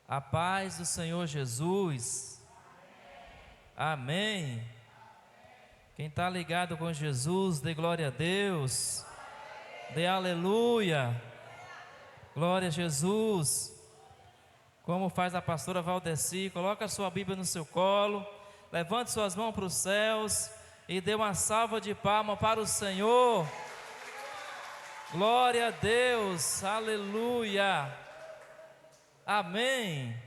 A paz do Senhor Jesus. Amém. Quem está ligado com Jesus, dê glória a Deus. Dê aleluia. Glória a Jesus. Como faz a pastora Valdeci, coloca a sua Bíblia no seu colo, levante suas mãos para os céus e dê uma salva de palmas para o Senhor. Glória a Deus. Aleluia. Amém.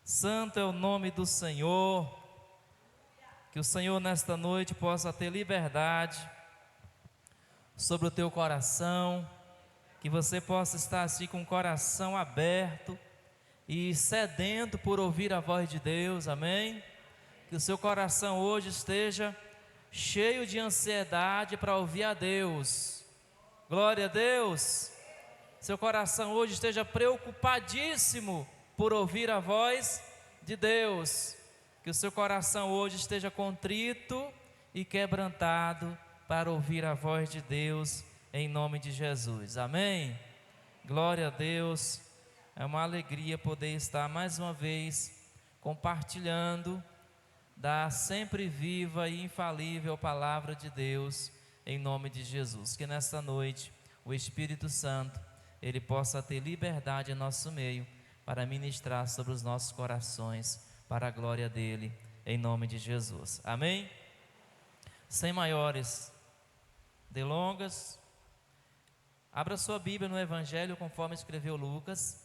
Santo é o nome do Senhor. Que o Senhor nesta noite possa ter liberdade sobre o teu coração, que você possa estar assim com o coração aberto e sedento por ouvir a voz de Deus, amém? Que o seu coração hoje esteja cheio de ansiedade para ouvir a Deus, glória a Deus. Seu coração hoje esteja preocupadíssimo por ouvir a voz de Deus. Que o seu coração hoje esteja contrito e quebrantado para ouvir a voz de Deus, em nome de Jesus, amém? Glória a Deus. É uma alegria poder estar mais uma vez compartilhando da sempre viva e infalível palavra de Deus, em nome de Jesus. Que nesta noite o Espírito Santo Ele possa ter liberdade em nosso meio para ministrar sobre os nossos corações, para a glória dEle, em nome de Jesus, amém? Sem maiores delongas, abra sua Bíblia no Evangelho conforme escreveu Lucas,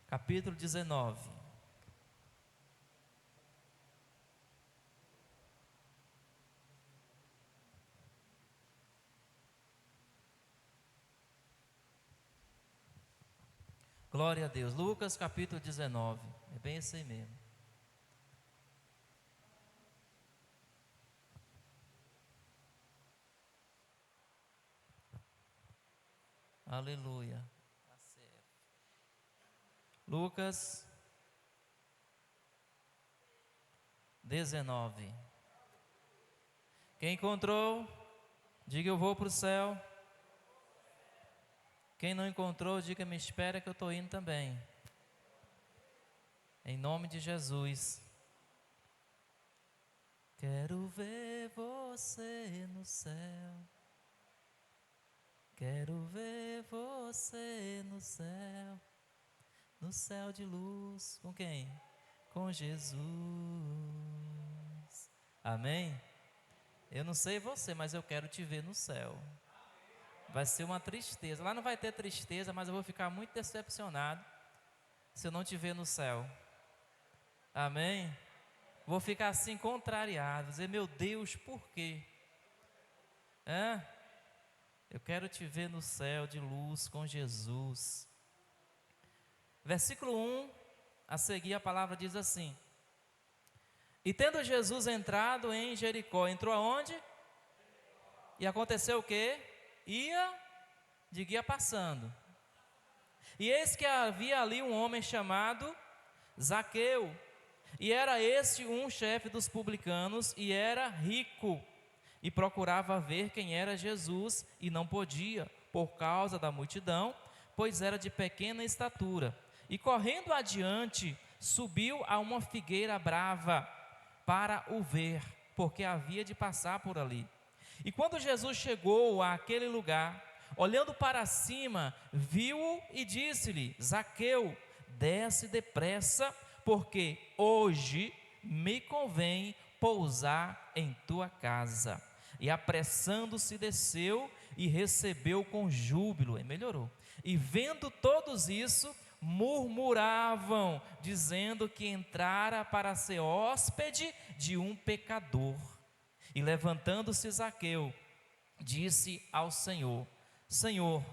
capítulo 19. Glória a Deus. Lucas capítulo 19, é bem esse aí mesmo. Aleluia. Tá certo. Lucas 19. Quem encontrou, diga eu vou para o céu. Quem não encontrou, diga me espera que eu estou indo também. Em nome de Jesus. Quero ver você no céu. Quero ver você no céu de luz. Com quem? Com Jesus. Amém? Eu não sei você, mas eu quero te ver no céu. Vai ser uma tristeza. Lá não vai ter tristeza, mas eu vou ficar muito decepcionado se eu não te ver no céu. Amém? Vou ficar assim contrariado, dizer, meu Deus, por quê? Eu quero te ver no céu de luz com Jesus. Versículo 1, a seguir a palavra diz assim: E tendo Jesus entrado em Jericó, entrou aonde? E aconteceu o quê? De guia passando. E eis que havia ali um homem chamado Zaqueu, e era este um chefe dos publicanos, e era rico, e procurava ver quem era Jesus, e não podia, por causa da multidão, pois era de pequena estatura. E correndo adiante, subiu a uma figueira brava, para o ver, porque havia de passar por ali. E quando Jesus chegou àquele lugar, olhando para cima, viu-o e disse-lhe: Zaqueu, desce depressa, porque hoje me convém pousar em tua casa. E apressando-se desceu e recebeu com júbilo, e melhorou. E vendo todos isso, murmuravam, dizendo que entrara para ser hóspede de um pecador. E levantando-se Zaqueu, disse ao Senhor: Senhor,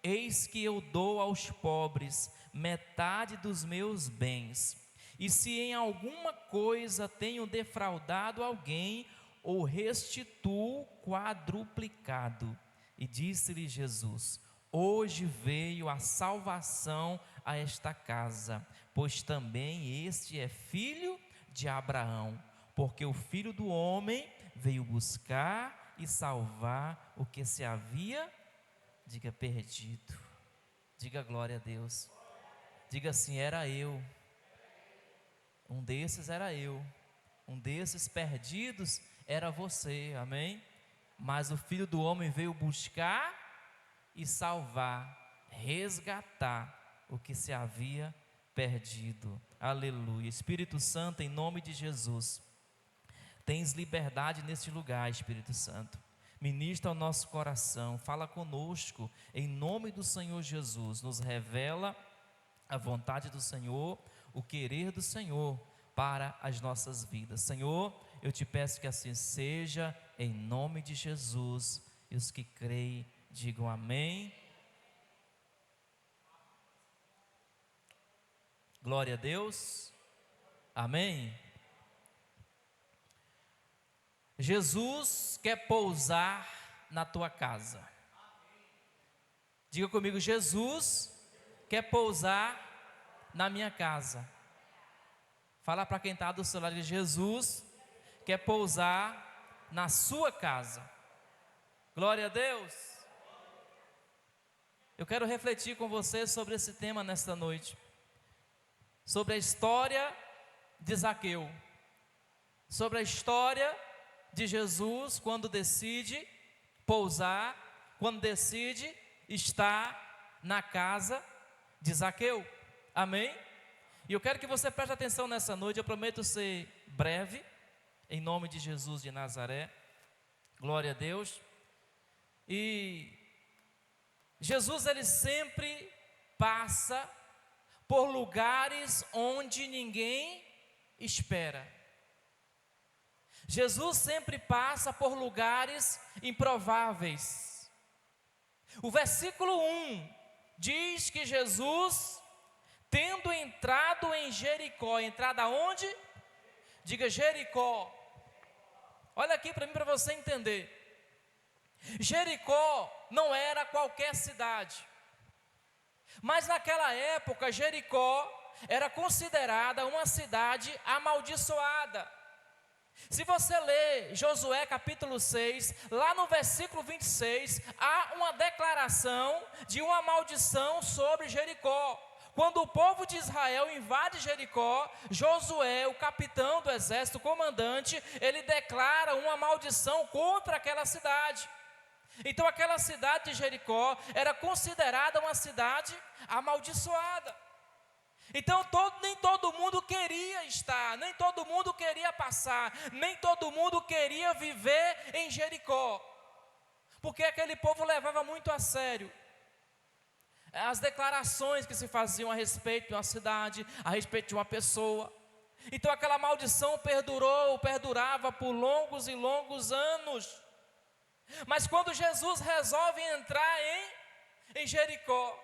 eis que eu dou aos pobres metade dos meus bens, e se em alguma coisa tenho defraudado alguém, o restituo quadruplicado. E disse-lhe Jesus: Hoje veio a salvação a esta casa, pois também este é filho de Abraão, porque o Filho do Homem veio buscar e salvar o que se havia, diga, perdido. Diga glória a Deus. Diga assim: era eu. Um desses era eu. Um desses perdidos era você, amém? Mas o Filho do Homem veio buscar e salvar, resgatar o que se havia perdido. Aleluia. Espírito Santo, em nome de Jesus, tens liberdade neste lugar, Espírito Santo. Ministra ao nosso coração, fala conosco, em nome do Senhor Jesus. Nos revela a vontade do Senhor, o querer do Senhor para as nossas vidas. Senhor, eu te peço que assim seja, em nome de Jesus. E os que creem, digam amém. Glória a Deus. Amém. Jesus quer pousar na tua casa. Diga comigo: Jesus quer pousar na minha casa. Fala para quem está do seu lado: Jesus quer pousar na sua casa. Glória a Deus. Eu quero refletir com você sobre esse tema nesta noite, sobre a história de Zaqueu, sobre a história de Jesus quando decide pousar, quando decide estar na casa de Zaqueu. Amém? E eu quero que você preste atenção nessa noite. Eu prometo ser breve, em nome de Jesus de Nazaré. Glória a Deus. E Jesus, ele sempre passa por lugares onde ninguém espera. Jesus sempre passa por lugares improváveis. O versículo 1 diz que Jesus, tendo entrado em Jericó, entrada aonde? Diga Jericó. Olha aqui para mim, para você entender. Jericó não era qualquer cidade, mas naquela época Jericó era considerada uma cidade amaldiçoada. Se você ler Josué capítulo 6, lá no versículo 26, há uma declaração de uma maldição sobre Jericó. Quando o povo de Israel invade Jericó, Josué, o capitão do exército, o comandante, ele declara uma maldição contra aquela cidade. Então aquela cidade de Jericó era considerada uma cidade amaldiçoada. Então nem todo mundo queria estar, nem todo mundo queria passar, nem todo mundo queria viver em Jericó, porque aquele povo levava muito a sério as declarações que se faziam a respeito de uma cidade, a respeito de uma pessoa. Então aquela maldição perdurava por longos e longos anos. Mas quando Jesus resolve entrar em Jericó,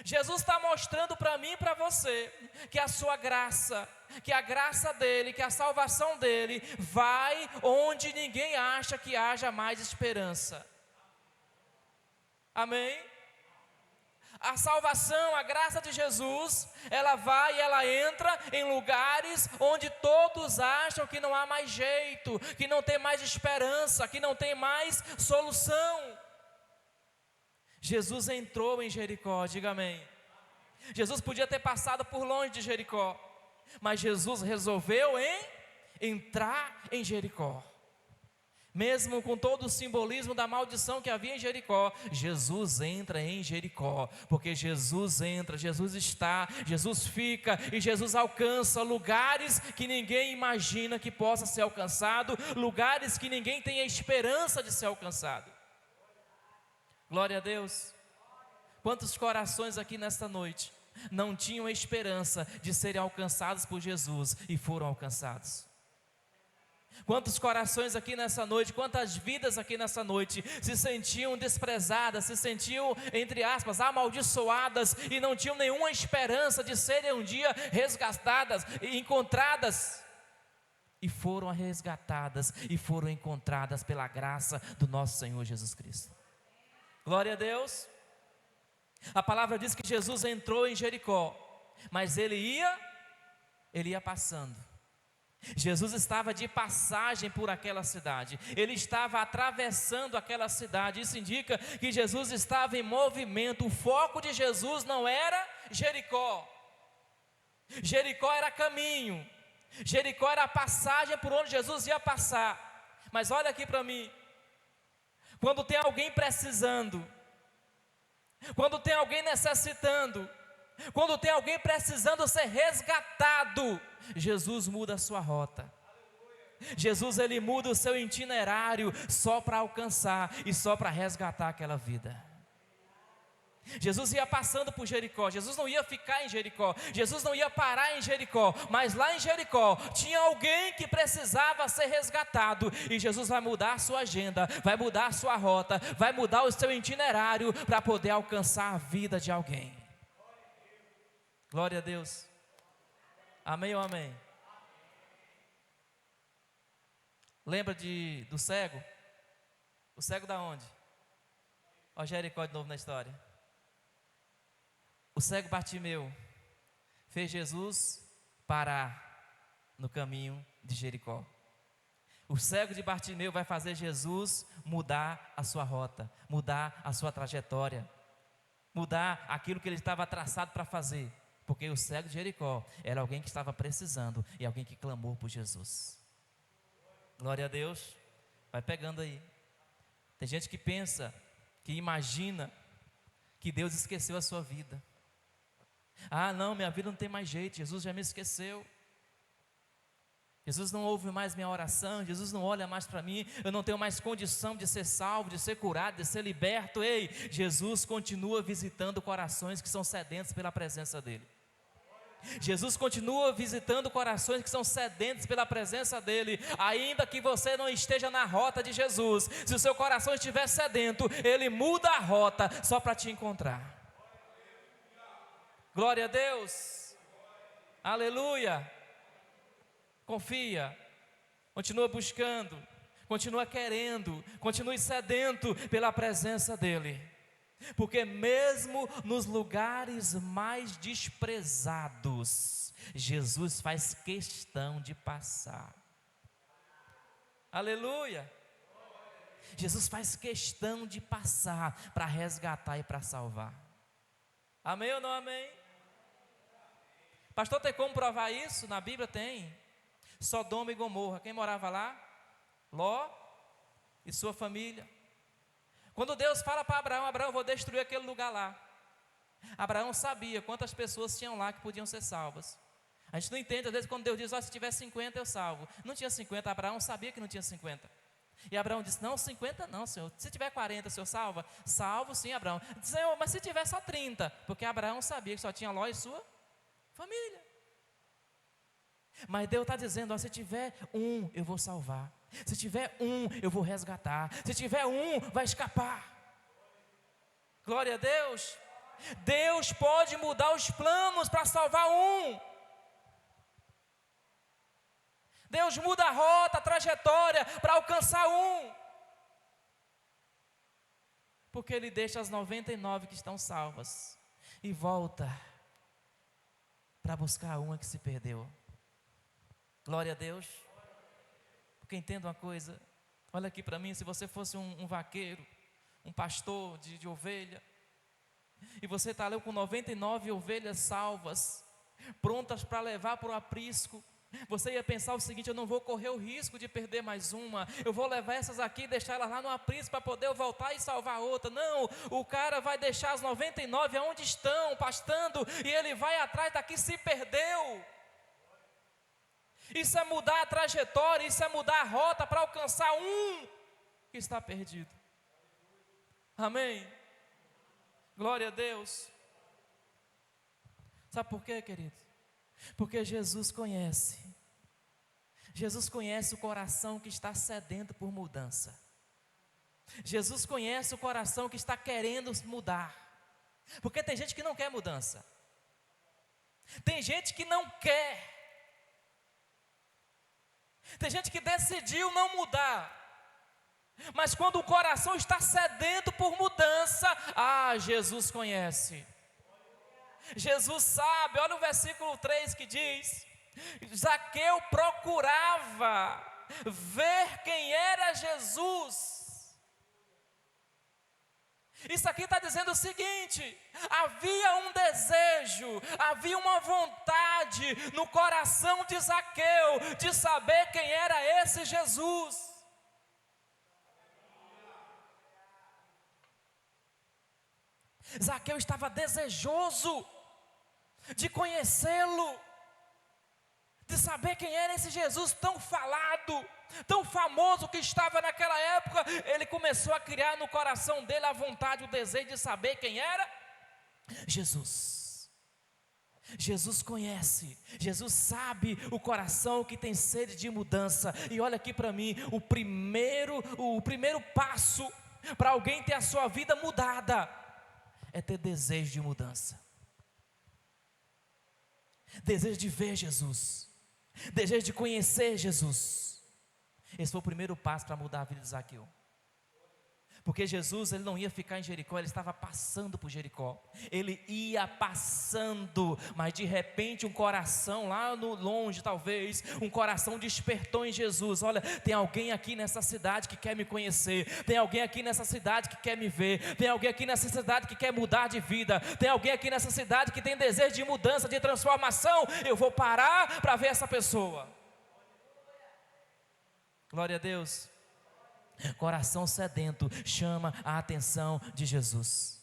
Jesus está mostrando para mim e para você que a sua graça, que a graça dele, que a salvação dele vai onde ninguém acha que haja mais esperança. Amém? A salvação, a graça de Jesus, ela vai e ela entra em lugares onde todos acham que não há mais jeito, que não tem mais esperança, que não tem mais solução. Jesus entrou em Jericó, diga amém. Jesus podia ter passado por longe de Jericó, mas Jesus resolveu entrar em Jericó. Mesmo com todo o simbolismo da maldição que havia em Jericó, Jesus entra em Jericó, porque Jesus entra, Jesus está, Jesus fica e Jesus alcança lugares que ninguém imagina que possa ser alcançado, lugares que ninguém tem a esperança de ser alcançado. Glória a Deus. Quantos corações aqui nesta noite não tinham a esperança de serem alcançados por Jesus e foram alcançados? Quantos corações aqui nessa noite, quantas vidas aqui nessa noite se sentiam desprezadas, se sentiam, entre aspas, amaldiçoadas e não tinham nenhuma esperança de serem um dia resgatadas e encontradas, e foram resgatadas e foram encontradas pela graça do nosso Senhor Jesus Cristo. Glória a Deus. A palavra diz que Jesus entrou em Jericó, mas ele ia passando. Jesus estava de passagem por aquela cidade, ele estava atravessando aquela cidade. Isso indica que Jesus estava em movimento. O foco de Jesus não era Jericó, Jericó era caminho, Jericó era a passagem por onde Jesus ia passar. Mas olha aqui para mim, quando tem alguém precisando, quando tem alguém necessitando, quando tem alguém precisando ser resgatado, Jesus muda a sua rota. Jesus, ele muda o seu itinerário só para alcançar e só para resgatar aquela vida. Jesus ia passando por Jericó, Jesus não ia ficar em Jericó, Jesus não ia parar em Jericó, mas lá em Jericó tinha alguém que precisava ser resgatado, e Jesus vai mudar a sua agenda, vai mudar a sua rota, vai mudar o seu itinerário para poder alcançar a vida de alguém. Glória a Deus. Amém ou amém? Lembra do cego? O cego da onde? Ó, Jericó de novo na história. O cego Bartimeu fez Jesus parar no caminho de Jericó. O cego de Bartimeu vai fazer Jesus mudar a sua rota, mudar a sua trajetória, mudar aquilo que ele estava traçado para fazer. Porque o cego de Jericó era alguém que estava precisando e alguém que clamou por Jesus. Glória a Deus. Vai pegando aí. Tem gente que pensa, que imagina que Deus esqueceu a sua vida. Ah, não, minha vida não tem mais jeito, Jesus já me esqueceu. Jesus não ouve mais minha oração, Jesus não olha mais para mim, eu não tenho mais condição de ser salvo, de ser curado, de ser liberto. Ei, Jesus continua visitando corações que são sedentos pela presença dEle. Jesus continua visitando corações que são sedentos pela presença dEle, ainda que você não esteja na rota de Jesus. Se o seu coração estiver sedento, Ele muda a rota só para te encontrar. Glória a Deus, aleluia. Confia, continua buscando, continua querendo, continue sedento pela presença dEle. Porque mesmo nos lugares mais desprezados, Jesus faz questão de passar. Aleluia. Jesus faz questão de passar para resgatar e para salvar. Amém ou não amém? Pastor, tem como provar isso? Na Bíblia tem. Sodoma e Gomorra, quem morava lá? Ló e sua família. Quando Deus fala para Abraão, Abraão, eu vou destruir aquele lugar lá. Abraão sabia quantas pessoas tinham lá que podiam ser salvas. A gente não entende, às vezes, quando Deus diz, se tiver 50 eu salvo. Não tinha 50, Abraão sabia que não tinha 50. E Abraão disse, não, 50 não, Senhor. Se tiver 40, o Senhor salva? Salvo sim, Abraão. Senhor, mas se tiver só 30? Porque Abraão sabia que só tinha Ló e sua família. Mas Deus está dizendo, se tiver um, eu vou salvar. Se tiver um, eu vou resgatar. Se tiver um, vai escapar. Glória a Deus. Deus pode mudar os planos para salvar um. Deus muda a rota, a trajetória para alcançar um. Porque Ele deixa as 99 que estão salvas e volta para buscar uma que se perdeu. Glória a Deus. Porque entenda uma coisa, olha aqui para mim, se você fosse um vaqueiro, um pastor de ovelha, e você está ali com 99 ovelhas salvas, prontas para levar para o aprisco, você ia pensar o seguinte, eu não vou correr o risco de perder mais uma, eu vou levar essas aqui e deixar elas lá no aprisco para poder eu voltar e salvar outra. Não, o cara vai deixar as 99 aonde estão, pastando, e ele vai atrás da que se perdeu. Isso é mudar a trajetória, isso é mudar a rota para alcançar um que está perdido. Amém? Glória a Deus. Sabe por quê, querido? Porque Jesus conhece o coração que está sedento por mudança. Jesus conhece o coração que está querendo mudar. Porque tem gente que não quer mudança. Tem gente que não quer. Tem gente que decidiu não mudar. Mas quando o coração está sedento por mudança, Jesus conhece. Jesus sabe, olha o versículo 3 que diz: Zaqueu procurava ver quem era Jesus. Isso aqui está dizendo o seguinte: havia um desejo, havia uma vontade curiosidade no coração de Zaqueu de saber quem era esse Jesus. Zaqueu estava desejoso de conhecê-lo, de saber quem era esse Jesus tão falado, tão famoso que estava naquela época. Ele começou a criar no coração dele a vontade, o desejo de saber quem era Jesus. Jesus conhece, Jesus sabe o coração que tem sede de mudança. E olha aqui para mim, o primeiro passo para alguém ter a sua vida mudada é ter desejo de mudança, desejo de ver Jesus, desejo de conhecer Jesus. Esse foi o primeiro passo para mudar a vida de Zaqueu. Porque Jesus, ele não ia ficar em Jericó, ele estava passando por Jericó. Ele ia passando, mas de repente um coração lá no longe, talvez, um coração despertou em Jesus. Olha, tem alguém aqui nessa cidade que quer me conhecer. Tem alguém aqui nessa cidade que quer me ver. Tem alguém aqui nessa cidade que quer mudar de vida. Tem alguém aqui nessa cidade que tem desejo de mudança, de transformação. Eu vou parar para ver essa pessoa. Glória a Deus. Coração sedento chama a atenção de Jesus.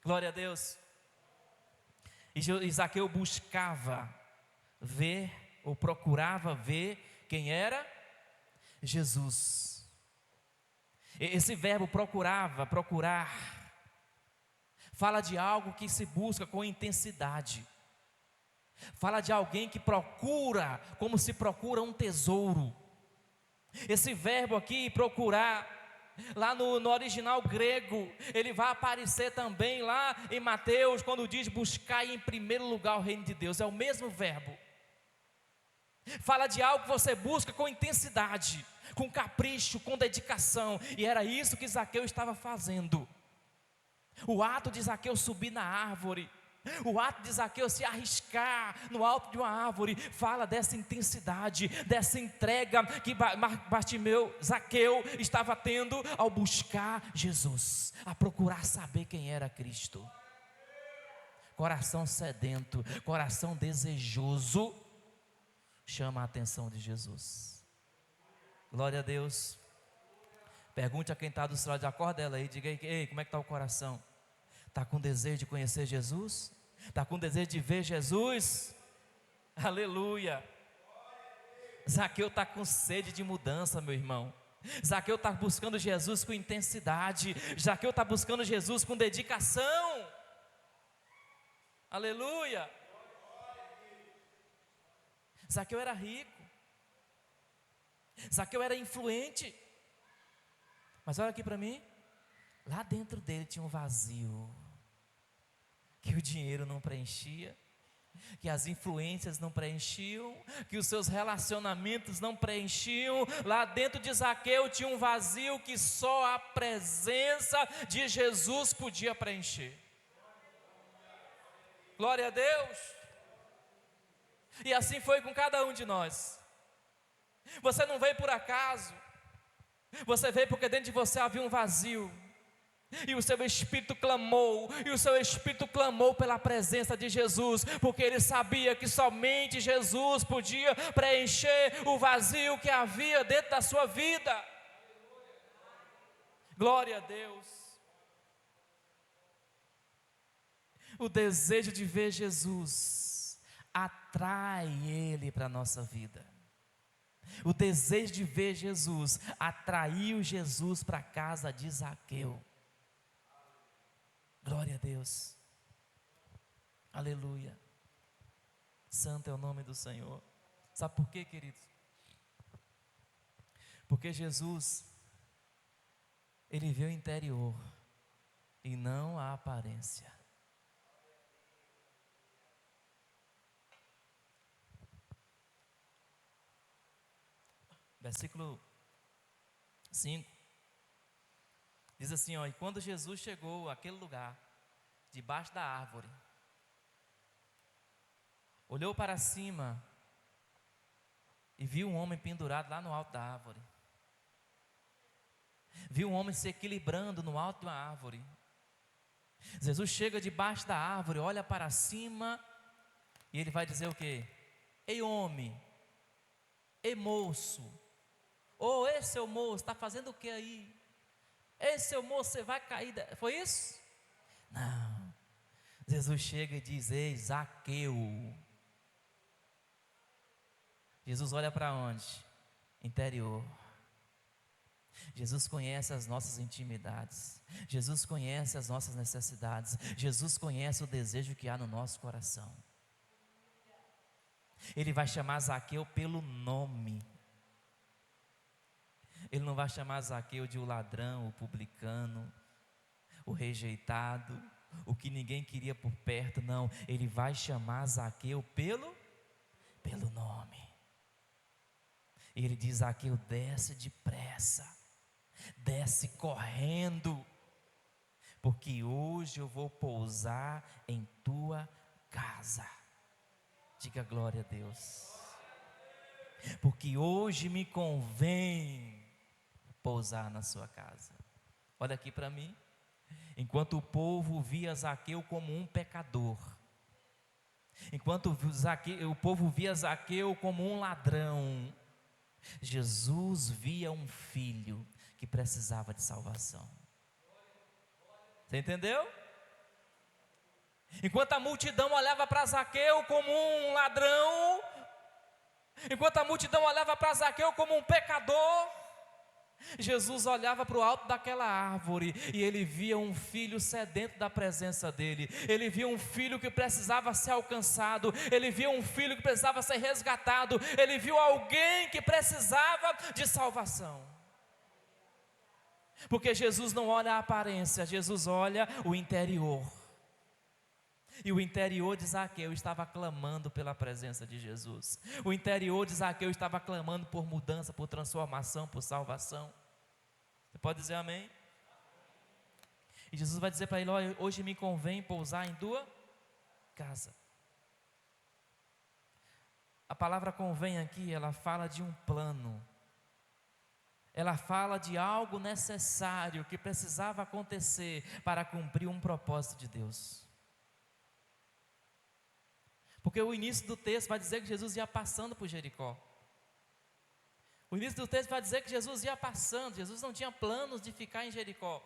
Glória a Deus. E Zaqueu buscava ver, ou procurava ver quem era Jesus. Esse verbo procurar, fala de algo que se busca com intensidade. Fala de alguém que procura, como se procura um tesouro. Esse verbo aqui, procurar, lá no original grego, ele vai aparecer também lá em Mateus, quando diz buscar em primeiro lugar o reino de Deus. É o mesmo verbo. Fala de algo que você busca com intensidade, com capricho, com dedicação. E era isso que Zaqueu estava fazendo. O ato de Zaqueu subir na árvore, o ato de Zaqueu se arriscar no alto de uma árvore, fala dessa intensidade, dessa entrega que Zaqueu estava tendo ao buscar Jesus, a procurar saber quem era Cristo. Coração sedento, coração desejoso, chama a atenção de Jesus. Glória a Deus. Pergunte a quem está do seu lado, acorda ela aí, diga aí, ei, como é que está o coração? Está com desejo de conhecer Jesus? Está com desejo de ver Jesus? Aleluia. Zaqueu está com sede de mudança, meu irmão. Zaqueu está buscando Jesus com intensidade. Zaqueu está buscando Jesus com dedicação. Aleluia. Zaqueu era rico. Zaqueu era influente. Mas olha aqui para mim. Lá dentro dele tinha um vazio, que o dinheiro não preenchia, que as influências não preenchiam, que os seus relacionamentos não preenchiam. Lá dentro de Zaqueu tinha um vazio que só a presença de Jesus podia preencher. Glória a Deus. E assim foi com cada um de nós. Você não veio por acaso, você veio porque dentro de você havia um vazio. E o seu espírito clamou, pela presença de Jesus, porque ele sabia que somente Jesus podia preencher o vazio que havia dentro da sua vida. Glória a Deus. O desejo de ver Jesus atrai ele para a nossa vida. O desejo de ver Jesus atraiu Jesus para a casa de Zaqueu. Glória a Deus. Aleluia. Santo é o nome do Senhor. Sabe por quê, queridos? Porque Jesus, ele vê o interior e não a aparência. Versículo 5. Diz assim, ó, e quando Jesus chegou àquele lugar, debaixo da árvore, olhou para cima e viu um homem pendurado lá no alto da árvore. Viu um homem se equilibrando no alto de uma árvore. Jesus chega debaixo da árvore, olha para cima E ele vai dizer o quê? Ei homem, ei moço, ô esse seu moço, está fazendo o que aí? Esse seu moço, você vai cair, foi isso? Não, Jesus chega e diz, ei Zaqueu. Jesus olha para onde? Interior. Jesus conhece as nossas intimidades, Jesus conhece as nossas necessidades, Jesus conhece o desejo que há no nosso coração. Ele vai chamar Zaqueu pelo nome. Ele não vai chamar Zaqueu de o ladrão, o publicano, o rejeitado, o que ninguém queria por perto, não. Ele vai chamar Zaqueu pelo nome. E ele diz: Zaqueu, desce depressa, desce correndo, porque hoje eu vou pousar em tua casa. Diga glória a Deus. Porque hoje me convém pousar na sua casa. Olha aqui para mim. Enquanto o povo via Zaqueu como um pecador, enquanto o povo via Zaqueu como um ladrão, Jesus via um filho que precisava de salvação. Você entendeu? Enquanto a multidão olhava para Zaqueu como um ladrão, enquanto a multidão olhava para Zaqueu como um pecador, Jesus olhava para o alto daquela árvore e ele via um filho sedento da presença dele. Ele via um filho que precisava ser alcançado. Ele via um filho que precisava ser resgatado. Ele viu alguém que precisava de salvação. Porque Jesus não olha a aparência, Jesus olha o interior. E o interior de Zaqueu estava clamando pela presença de Jesus. O interior de Zaqueu estava clamando por mudança, por transformação, por salvação. Você pode dizer amém? E Jesus vai dizer para ele: olha, hoje me convém pousar em tua casa. A palavra convém aqui, ela fala de um plano. Ela fala de algo necessário que precisava acontecer para cumprir um propósito de Deus. Porque o início do texto vai dizer que Jesus ia passando por Jericó. O início do texto vai dizer que Jesus ia passando. Jesus não tinha planos de ficar em Jericó.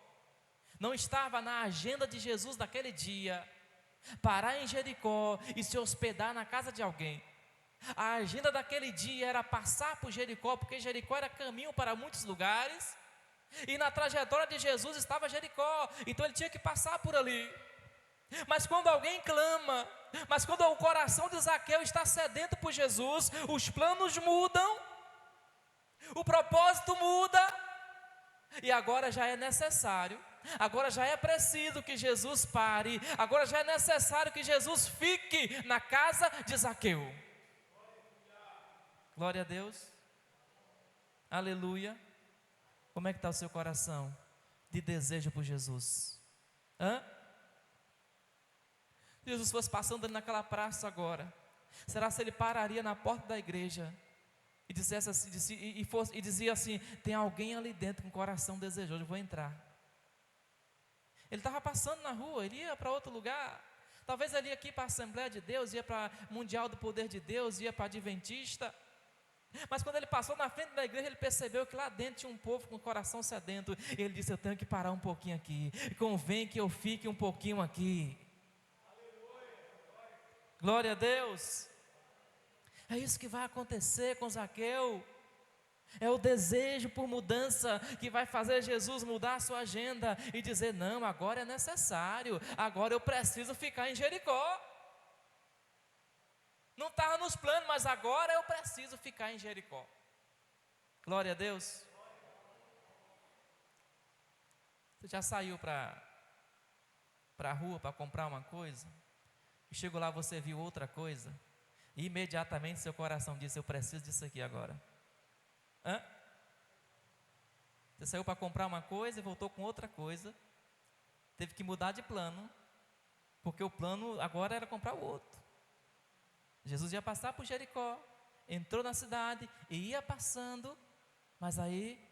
Não estava na agenda de Jesus daquele dia parar em Jericó e se hospedar na casa de alguém. A agenda daquele dia era passar por Jericó, porque Jericó era caminho para muitos lugares, e na trajetória de Jesus estava Jericó, então ele tinha que passar por ali. Mas quando alguém clama, mas quando o coração de Zaqueu está sedento por Jesus, os planos mudam, o propósito muda, e agora já é necessário, agora já é preciso que Jesus pare, agora já é necessário que Jesus fique na casa de Zaqueu. Glória a Deus, aleluia. Como é que está o seu coração de desejo por Jesus? Se Jesus fosse passando ali naquela praça agora, será se ele pararia na porta da igreja e dissesse assim, e dizia assim: tem alguém ali dentro com o coração desejoso, eu vou entrar. Ele estava passando na rua, ele ia para outro lugar, talvez ele ia aqui para a Assembleia de Deus, ia para Mundial do Poder de Deus, ia para Adventista. Mas quando ele passou na frente da igreja, ele percebeu que lá dentro tinha um povo com o coração sedento, e ele disse: eu tenho que parar um pouquinho aqui, convém que eu fique um pouquinho aqui. Glória a Deus. É isso que vai acontecer com Zaqueu. É o desejo por mudança que vai fazer Jesus mudar a sua agenda e dizer: não, agora é necessário, agora eu preciso ficar em Jericó. Não estava nos planos, mas agora eu preciso ficar em Jericó. Glória a Deus. Você já saiu para a rua para comprar uma coisa? E chegou lá, você viu outra coisa, e imediatamente seu coração disse: eu preciso disso aqui agora. Você saiu para comprar uma coisa e voltou com outra coisa, teve que mudar de plano, porque o plano agora era comprar o outro. Jesus ia passar por Jericó, entrou na cidade e ia passando, mas aí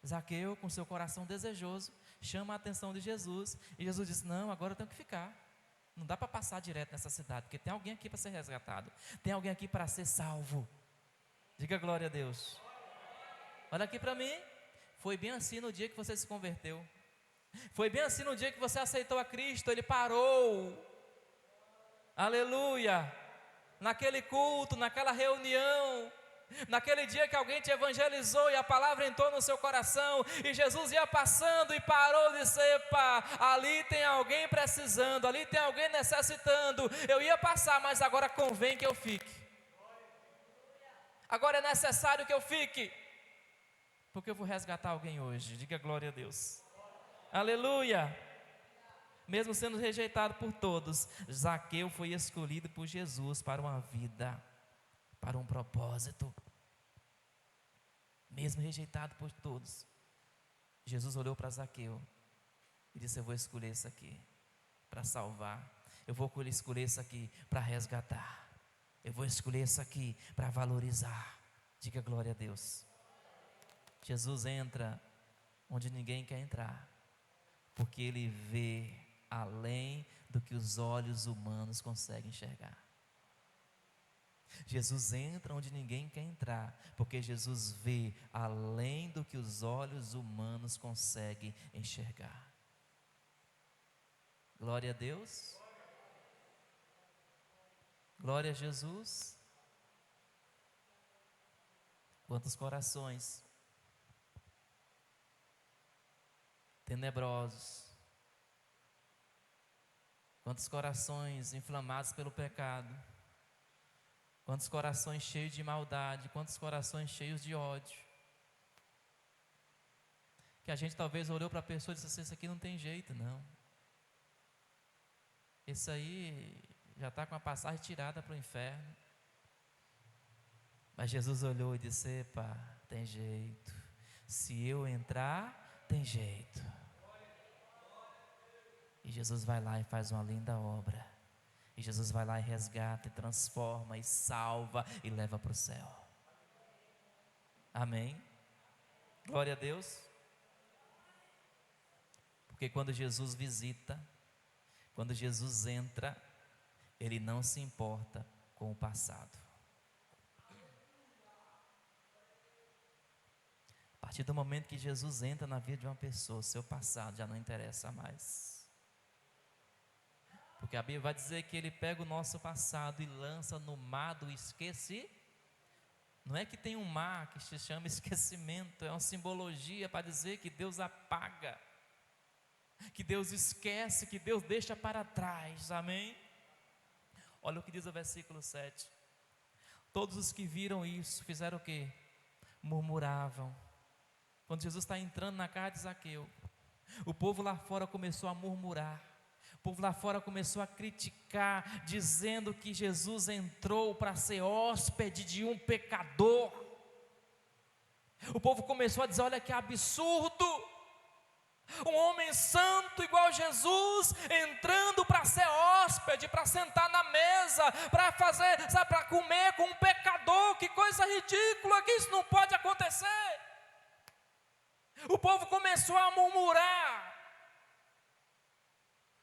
Zaqueu, com seu coração desejoso, chama a atenção de Jesus, e Jesus disse: não, agora eu tenho que ficar. Não dá para passar direto nessa cidade, porque tem alguém aqui para ser resgatado. Tem alguém aqui para ser salvo. Diga glória a Deus. Olha aqui para mim. Foi bem assim no dia que você se converteu. Foi bem assim no dia que você aceitou a Cristo. Ele parou. Aleluia. Naquele culto, naquela reunião, naquele dia que alguém te evangelizou e a palavra entrou no seu coração, e Jesus ia passando e parou de dizer: epa, ali tem alguém precisando, ali tem alguém necessitando. Eu ia passar, mas agora convém que eu fique. Agora é necessário que eu fique, porque eu vou resgatar alguém hoje. Diga glória a Deus. Aleluia. Mesmo sendo rejeitado por todos, Zaqueu foi escolhido por Jesus para uma vida, para um propósito. Mesmo rejeitado por todos, Jesus olhou para Zaqueu e disse: eu vou escolher isso aqui para salvar. Eu vou escolher isso aqui para resgatar. Eu vou escolher isso aqui para valorizar. Diga glória a Deus. Jesus entra onde ninguém quer entrar, porque Ele vê além do que os olhos humanos conseguem enxergar. Jesus entra onde ninguém quer entrar, porque Jesus vê além do que os olhos humanos conseguem enxergar. Glória a Deus. Glória a Jesus. Quantos corações tenebrosos, quantos corações inflamados pelo pecado, quantos corações cheios de maldade, quantos corações cheios de ódio, que a gente talvez olhou para a pessoa e disse assim: isso aqui não tem jeito não, esse aí já está com a passagem tirada para o inferno. Mas Jesus olhou e disse: epa, tem jeito, se eu entrar, tem jeito. E Jesus vai lá e faz uma linda obra. E Jesus vai lá e resgata, e transforma, e salva, e leva para o céu. Amém? Glória a Deus. Porque quando Jesus visita, quando Jesus entra, Ele não se importa com o passado. A partir do momento que Jesus entra na vida de uma pessoa, seu passado já não interessa mais. Porque a Bíblia vai dizer que Ele pega o nosso passado e lança no mar do esquecimento. Não é que tem um mar que se chama esquecimento, é uma simbologia para dizer que Deus apaga, que Deus esquece, que Deus deixa para trás. Amém? Olha o que diz o versículo 7. Todos os que viram isso fizeram o quê? Murmuravam. Quando Jesus está entrando na casa de Zaqueu, o povo lá fora começou a murmurar. O povo lá fora começou a criticar, dizendo que Jesus entrou para ser hóspede de um pecador. O povo começou a dizer: olha que absurdo, um homem santo igual Jesus, entrando para ser hóspede, para sentar na mesa, para fazer, sabe, para comer com um pecador. Que coisa ridícula, que isso não pode acontecer. O povo começou a murmurar.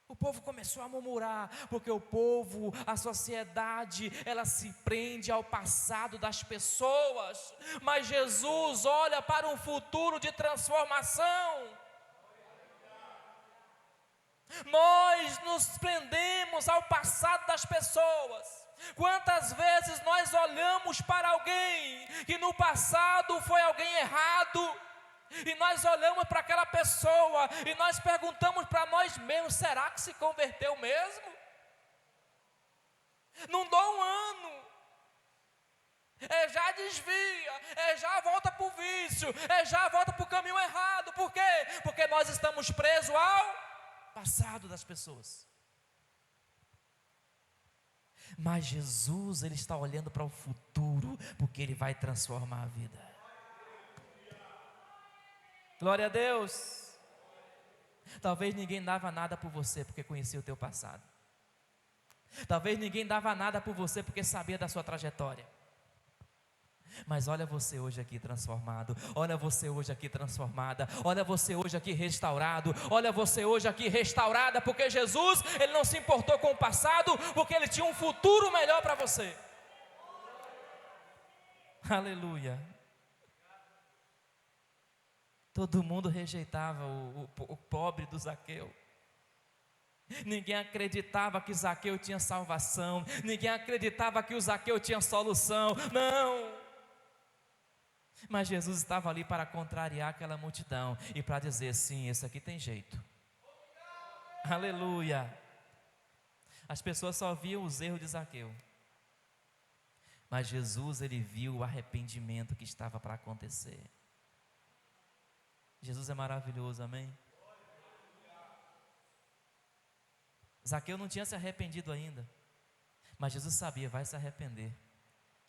O povo começou a murmurar, porque o povo, a sociedade, ela se prende ao passado das pessoas, mas Jesus olha para um futuro de transformação. Nós nos prendemos ao passado das pessoas. Quantas vezes nós olhamos para alguém que no passado foi alguém errado, e nós olhamos para aquela pessoa e nós perguntamos para nós mesmos: será que se converteu mesmo? Não dou um ano, já desvia, já volta para o vício, já volta para o caminho errado. Por quê? Porque nós estamos presos ao passado das pessoas. Mas Jesus, Ele está olhando para o futuro, porque Ele vai transformar a vida. Glória a Deus. Talvez ninguém dava nada por você porque conhecia o teu passado. Talvez ninguém dava nada por você porque sabia da sua trajetória. Mas olha você hoje aqui transformado, olha você hoje aqui transformada, olha você hoje aqui restaurado, olha você hoje aqui restaurada, porque Jesus, Ele não se importou com o passado, porque Ele tinha um futuro melhor para você. Aleluia. Todo mundo rejeitava o pobre do Zaqueu. Ninguém acreditava que Zaqueu tinha salvação, ninguém acreditava que o Zaqueu tinha solução, não. Mas Jesus estava ali para contrariar aquela multidão e para dizer: sim, esse aqui tem jeito. Aleluia. As pessoas só viam os erros de Zaqueu, mas Jesus, Ele viu o arrependimento que estava para acontecer. Jesus é maravilhoso, amém? Zaqueu não tinha se arrependido ainda, mas Jesus sabia: vai se arrepender.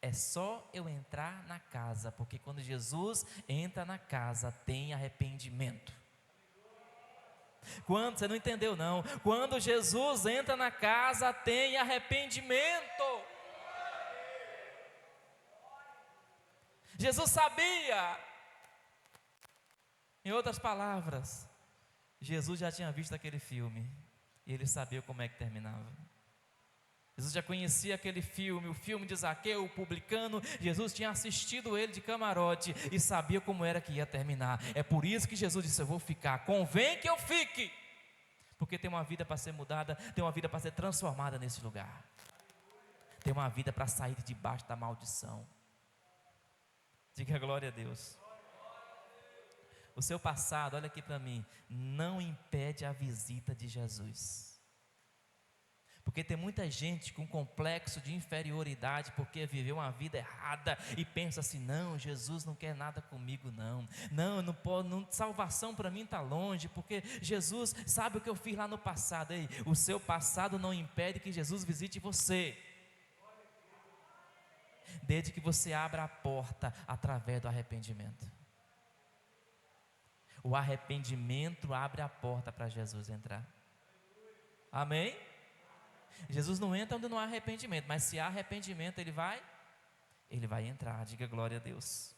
É só eu entrar na casa, porque quando Jesus entra na casa, tem arrependimento. Quando, você não entendeu não, quando Jesus entra na casa, tem arrependimento. Jesus sabia. Em outras palavras, Jesus já tinha visto aquele filme, e Ele sabia como é que terminava. Jesus já conhecia aquele filme, o filme de Zaqueu, o publicano. Jesus tinha assistido ele de camarote e sabia como era que ia terminar. É por isso que Jesus disse: eu vou ficar, convém que eu fique, porque tem uma vida para ser mudada, tem uma vida para ser transformada nesse lugar, tem uma vida para sair de debaixo da maldição. Diga glória a Deus. O seu passado, olha aqui para mim, não impede a visita de Jesus. Porque tem muita gente com complexo de inferioridade, porque viveu uma vida errada e pensa assim: não, Jesus não quer nada comigo não, não, eu não posso, não, salvação para mim está longe, porque Jesus sabe o que eu fiz lá no passado. Ei, o seu passado não impede que Jesus visite você, desde que você abra a porta através do arrependimento. O arrependimento abre a porta para Jesus entrar. Amém? Jesus não entra onde não há arrependimento, mas se há arrependimento, Ele vai entrar. Diga glória a Deus.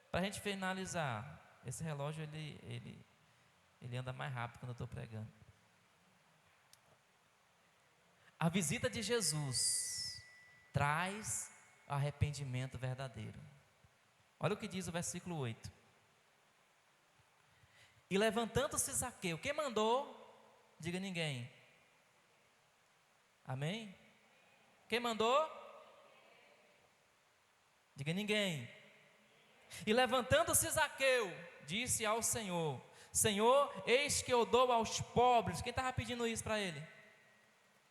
Para a gente finalizar, esse relógio ele anda mais rápido quando eu estou pregando. A visita de Jesus traz arrependimento verdadeiro. Olha o que diz o versículo 8. E levantando-se Zaqueu, quem mandou? Diga ninguém. Amém? Quem mandou? Diga ninguém. E levantando-se Zaqueu, disse ao Senhor: Senhor, eis que eu dou aos pobres. Quem estava pedindo isso para ele?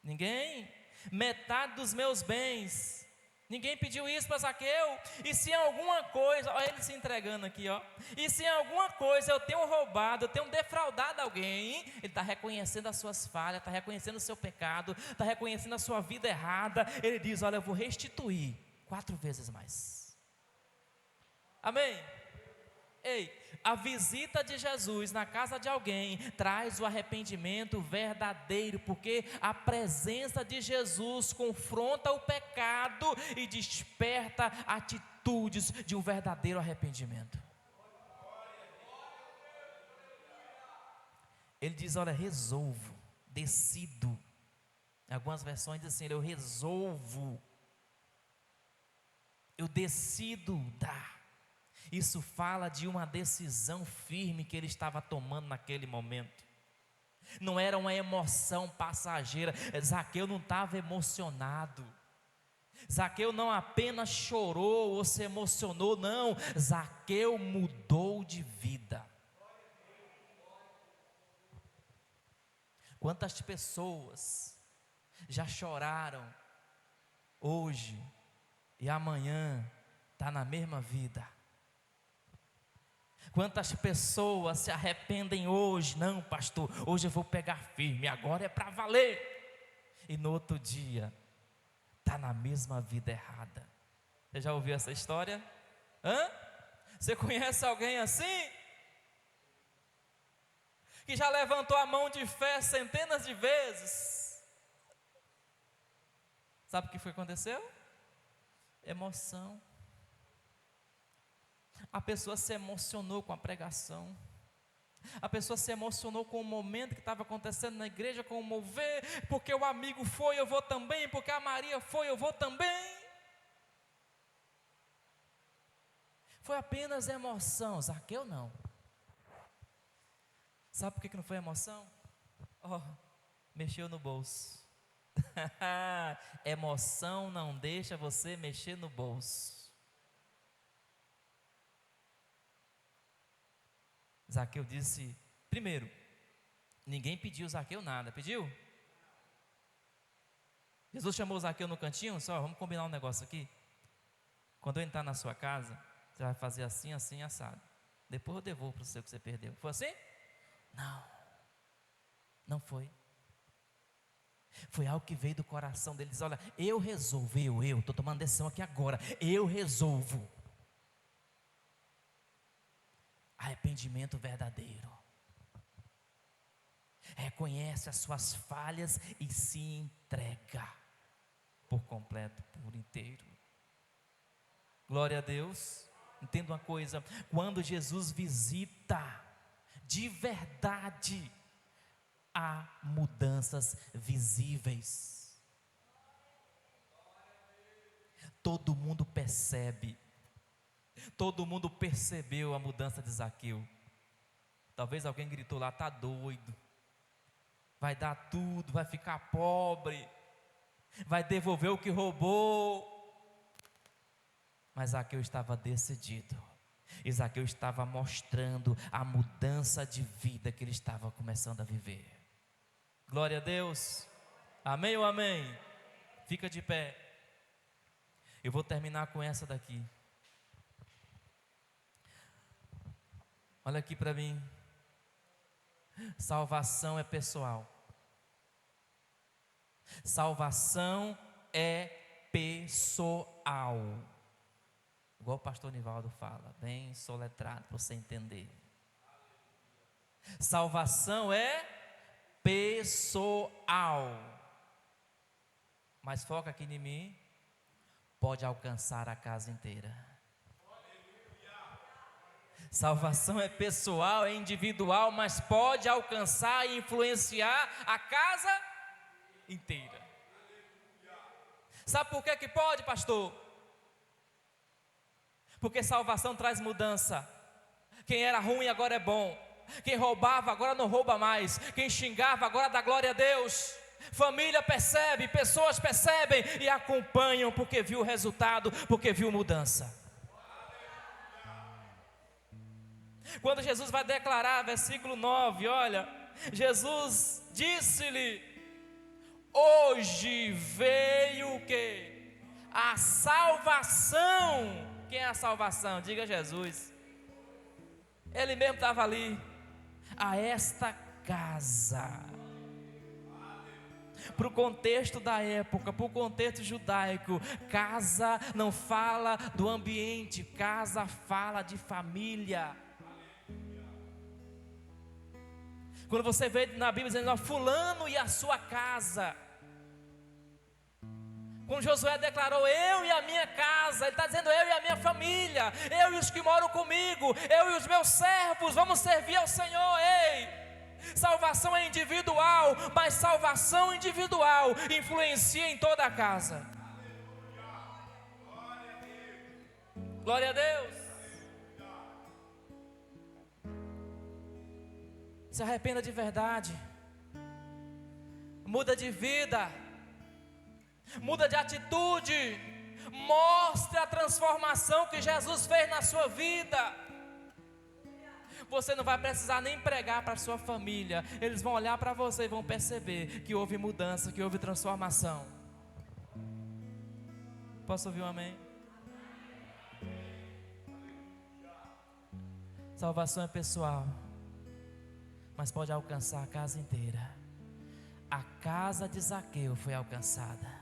Ninguém. Metade dos meus bens. Ninguém pediu isso para Zaqueu. E se em alguma coisa, olha ele se entregando aqui, ó. E se em alguma coisa eu tenho roubado, eu tenho defraudado alguém, ele está reconhecendo as suas falhas, está reconhecendo o seu pecado, está reconhecendo a sua vida errada. Ele diz: olha, eu vou restituir 4 vezes mais. Amém? Ei, a visita de Jesus na casa de alguém traz o arrependimento verdadeiro, porque a presença de Jesus confronta o pecado e desperta atitudes de um verdadeiro arrependimento. Ele diz: olha, resolvo, decido. Em algumas versões diz assim: eu resolvo, eu decido dar. Isso fala de uma decisão firme que ele estava tomando naquele momento. Não era uma emoção passageira. Zaqueu não estava emocionado. Zaqueu não apenas chorou ou se emocionou, não. Zaqueu mudou de vida. Quantas pessoas já choraram hoje e amanhã está na mesma vida? Quantas pessoas se arrependem hoje? Não, pastor, hoje eu vou pegar firme, agora é para valer. E no outro dia, está na mesma vida errada. Você já ouviu essa história? Você conhece alguém assim? Que já levantou a mão de fé centenas de vezes? Sabe o que foi que aconteceu? Emoção. A pessoa se emocionou com a pregação. A pessoa se emocionou com o momento que estava acontecendo na igreja, com o mover, porque o amigo foi, eu vou também, porque a Maria foi, eu vou também. Foi apenas emoção. Zaqueu não. Sabe por que não foi emoção? Mexeu no bolso. Emoção não deixa você mexer no bolso. Zaqueu disse, primeiro, ninguém pediu Zaqueu nada, pediu? Jesus chamou Zaqueu no cantinho, só, vamos combinar um negócio aqui. Quando eu entrar na sua casa, você vai fazer assim, assim, assado. Depois eu devolvo para você o que você perdeu. Foi assim? Não, não foi. Foi algo que veio do coração deles. Olha, eu resolvo, eu estou tomando decisão aqui agora, eu resolvo. Arrependimento verdadeiro. Reconhece as suas falhas e se entrega por completo, por inteiro. Glória a Deus. Entenda uma coisa, quando Jesus visita, de verdade, há mudanças visíveis. Todo mundo percebe. Todo mundo percebeu a mudança de Zaqueu. Talvez alguém gritou lá, está doido, vai dar tudo, vai ficar pobre, vai devolver o que roubou. Mas Zaqueu estava decidido. E Zaqueu estava mostrando a mudança de vida que ele estava começando a viver. Glória a Deus. Amém ou amém? Fica de pé. Eu vou terminar com essa daqui. Olha aqui para mim. Salvação é pessoal. Salvação é pessoal. Igual o pastor Nivaldo fala, bem soletrado para você entender. Salvação é pessoal. Mas foca aqui em mim. Pode alcançar a casa inteira. Salvação é pessoal, é individual, mas pode alcançar e influenciar a casa inteira. Sabe por que pode, pastor? Porque salvação traz mudança. Quem era ruim agora é bom. Quem roubava agora não rouba mais. Quem xingava agora dá glória a Deus. Família percebe, pessoas percebem e acompanham porque viu o resultado, porque viu mudança. Quando Jesus vai declarar, versículo 9, olha, Jesus disse-lhe, hoje veio o quê? A salvação. Quem é a salvação? Diga Jesus. Ele mesmo estava ali. A esta casa. Para o contexto da época, para o contexto judaico, casa não fala do ambiente, casa fala de família. Quando você vê na Bíblia dizendo, fulano e a sua casa. Quando Josué declarou, eu e a minha casa, ele está dizendo, eu e a minha família, eu e os que moram comigo, eu e os meus servos, vamos servir ao Senhor. Ei, salvação é individual, mas salvação individual influencia em toda a casa. Glória a Deus. Se arrependa de verdade, muda de vida, muda de atitude, mostre a transformação que Jesus fez na sua vida. Você não vai precisar nem pregar para a sua família, eles vão olhar para você e vão perceber que houve mudança, que houve transformação. Posso ouvir um amém? Salvação é pessoal, mas pode alcançar a casa inteira. A casa de Zaqueu foi alcançada.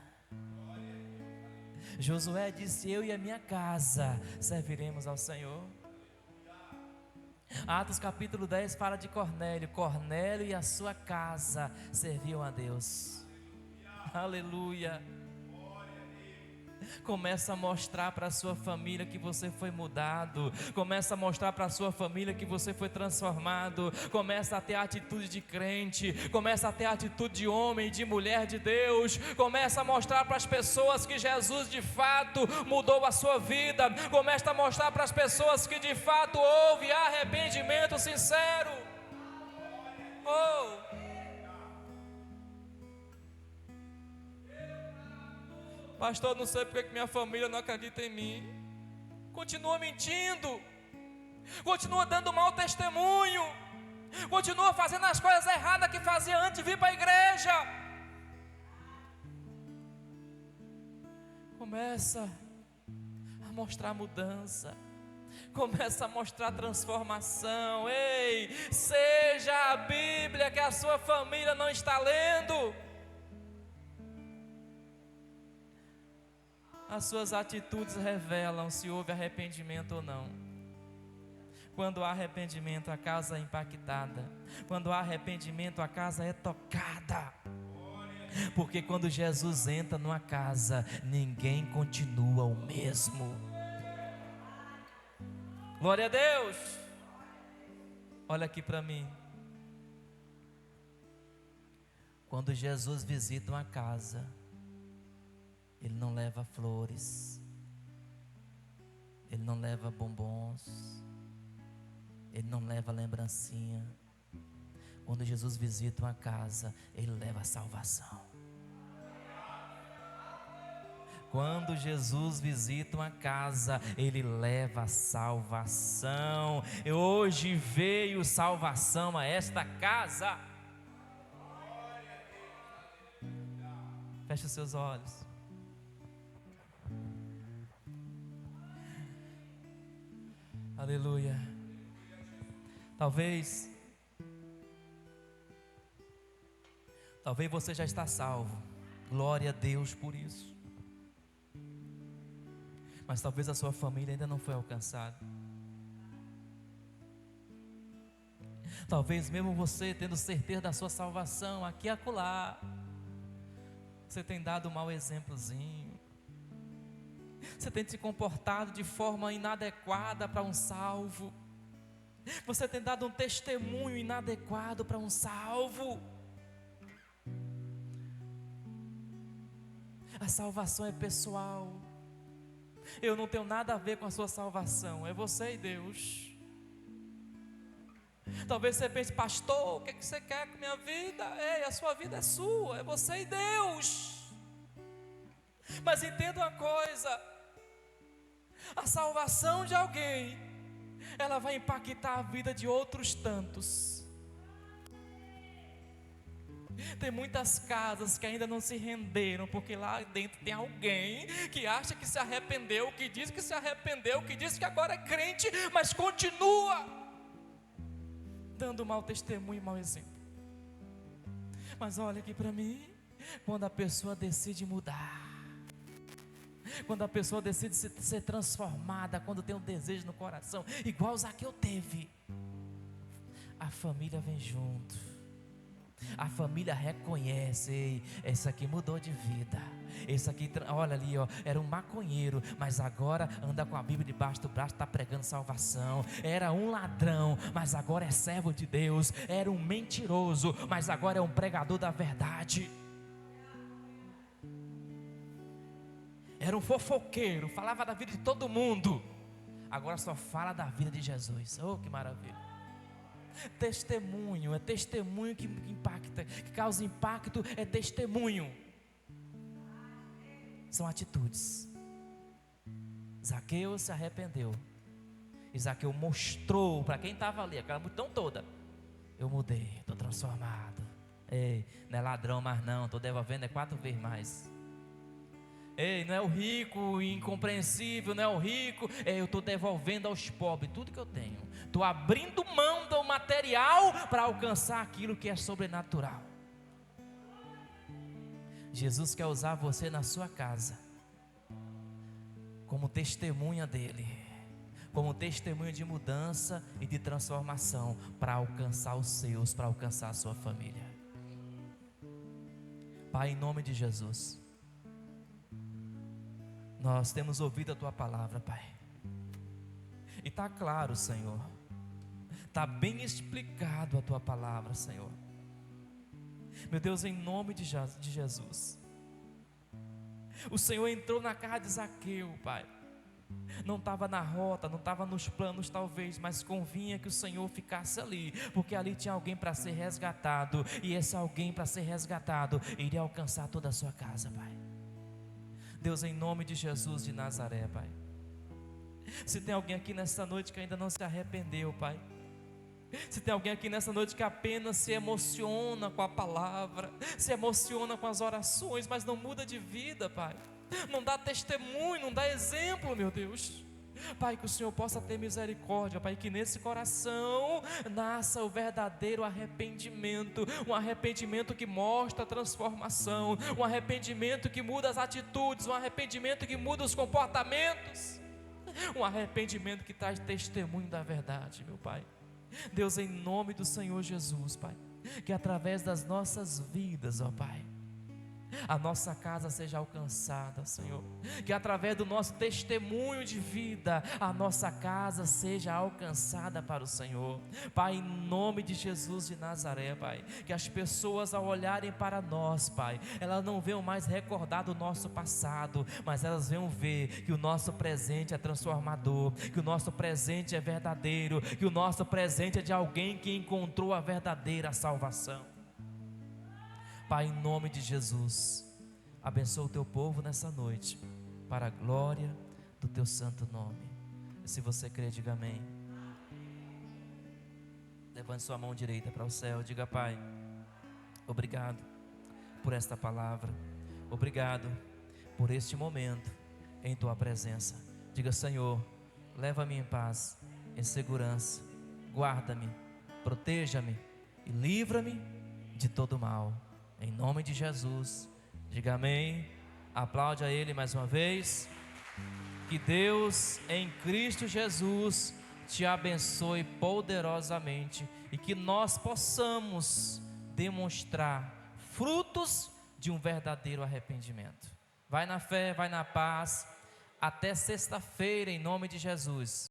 Josué disse, eu e a minha casa serviremos ao Senhor. Atos capítulo 10 fala de Cornélio. Cornélio e a sua casa serviam a Deus. Aleluia. Começa a mostrar para a sua família que você foi mudado. Começa a mostrar para a sua família que você foi transformado. Começa a ter a atitude de crente. Começa a ter a atitude de homem e de mulher de Deus. Começa a mostrar para as pessoas que Jesus de fato mudou a sua vida. Começa a mostrar para as pessoas que de fato houve arrependimento sincero. Oh! Pastor, não sei porque que minha família não acredita em mim. Continua mentindo. Continua dando mau testemunho. Continua fazendo as coisas erradas que fazia antes de vir para a igreja. Começa a mostrar mudança. Começa a mostrar transformação. Ei, seja a Bíblia que a sua família não está lendo. As suas atitudes revelam se houve arrependimento ou não. Quando há arrependimento, a casa é impactada. Quando há arrependimento, a casa é tocada. Porque quando Jesus entra numa casa, ninguém continua o mesmo. Glória a Deus. Olha aqui para mim. Quando Jesus visita uma casa, Ele não leva flores, Ele não leva bombons, Ele não leva lembrancinha. Quando Jesus visita uma casa, Ele leva salvação. Quando Jesus visita uma casa, Ele leva salvação. E hoje veio salvação a esta casa. Feche os seus olhos. Aleluia. Talvez você já está salvo. Glória a Deus por isso. Mas talvez a sua família ainda não foi alcançada. Talvez mesmo você tendo certeza da sua salvação aqui e acolá, você tem dado um mau exemplozinho. Você tem se comportado de forma inadequada para um salvo. Você tem dado um testemunho inadequado para um salvo. A salvação é pessoal. Eu não tenho nada a ver com a sua salvação. É você e Deus. Talvez você pense, pastor, o que você quer com a minha vida? Ei, a sua vida é sua. É você e Deus. Mas entenda uma coisa. A salvação de alguém, ela vai impactar a vida de outros tantos. Tem muitas casas que ainda não se renderam, porque lá dentro tem alguém que acha que se arrependeu, que diz que se arrependeu, que diz que agora é crente, mas continua dando mau testemunho, mau exemplo. Mas olha aqui para mim, quando a pessoa decide mudar, quando a pessoa decide ser transformada, quando tem um desejo no coração, igual Zaqueu teve, a família vem junto. A família reconhece, ei, esse aqui mudou de vida. Esse aqui, olha ali, ó, era um maconheiro, mas agora anda com a Bíblia debaixo do braço, está pregando salvação. Era um ladrão, mas agora é servo de Deus. Era um mentiroso, mas agora é um pregador da verdade. Era um fofoqueiro, falava da vida de todo mundo, agora só fala da vida de Jesus. Oh, que maravilha. Testemunho, é testemunho que impacta, que causa impacto, é testemunho. São atitudes. Zaqueu se arrependeu. E Zaqueu mostrou para quem estava ali, aquela multidão toda: eu mudei, estou transformado. Ei, não é ladrão mais não, estou devolvendo 4 vezes mais. Ei, não é o rico incompreensível, não é o rico. Ei, eu estou devolvendo aos pobres tudo que eu tenho. Estou abrindo mão do material para alcançar aquilo que é sobrenatural. Jesus quer usar você na sua casa como testemunha dele, como testemunha de mudança e de transformação, para alcançar os seus, para alcançar a sua família. Pai, em nome de Jesus, Nós temos ouvido a Tua palavra, Pai, e está claro, Senhor, está bem explicado a Tua palavra, Senhor. Meu Deus, em nome de Jesus, o Senhor entrou na casa de Zaqueu, Pai. Não estava na rota, não estava nos planos talvez, mas convinha que o Senhor ficasse ali, porque ali tinha alguém para ser resgatado, e esse alguém para ser resgatado iria alcançar toda a sua casa, Pai. Deus, em nome de Jesus de Nazaré, Pai, se tem alguém aqui nessa noite que ainda não se arrependeu, Pai, se tem alguém aqui nessa noite que apenas se emociona com a palavra, se emociona com as orações, mas não muda de vida, Pai, não dá testemunho, não dá exemplo, meu Deus, Pai, que o Senhor possa ter misericórdia, Pai, que nesse coração nasça o verdadeiro arrependimento, um arrependimento que mostra a transformação, um arrependimento que muda as atitudes, um arrependimento que muda os comportamentos, um arrependimento que traz testemunho da verdade, meu Pai. Deus, em nome do Senhor Jesus, Pai, que através das nossas vidas, ó Pai, a nossa casa seja alcançada, Senhor, que através do nosso testemunho de vida, a nossa casa seja alcançada para o Senhor, Pai, em nome de Jesus de Nazaré, Pai, que as pessoas ao olharem para nós, Pai, elas não venham mais recordar do nosso passado, mas elas venham ver que o nosso presente é transformador, que o nosso presente é verdadeiro, que o nosso presente é de alguém que encontrou a verdadeira salvação. Pai, em nome de Jesus, abençoa o Teu povo nessa noite, para a glória do Teu santo nome. E se você crê, diga amém. Levante sua mão direita para o céu, diga: Pai, obrigado por esta palavra, obrigado por este momento em Tua presença. Diga: Senhor, leva-me em paz, em segurança, guarda-me, proteja-me e livra-me de todo mal. Em nome de Jesus, diga amém. Aplaude a Ele mais uma vez. Que Deus em Cristo Jesus te abençoe poderosamente e que nós possamos demonstrar frutos de um verdadeiro arrependimento. Vai na fé, vai na paz. Até sexta-feira, em nome de Jesus.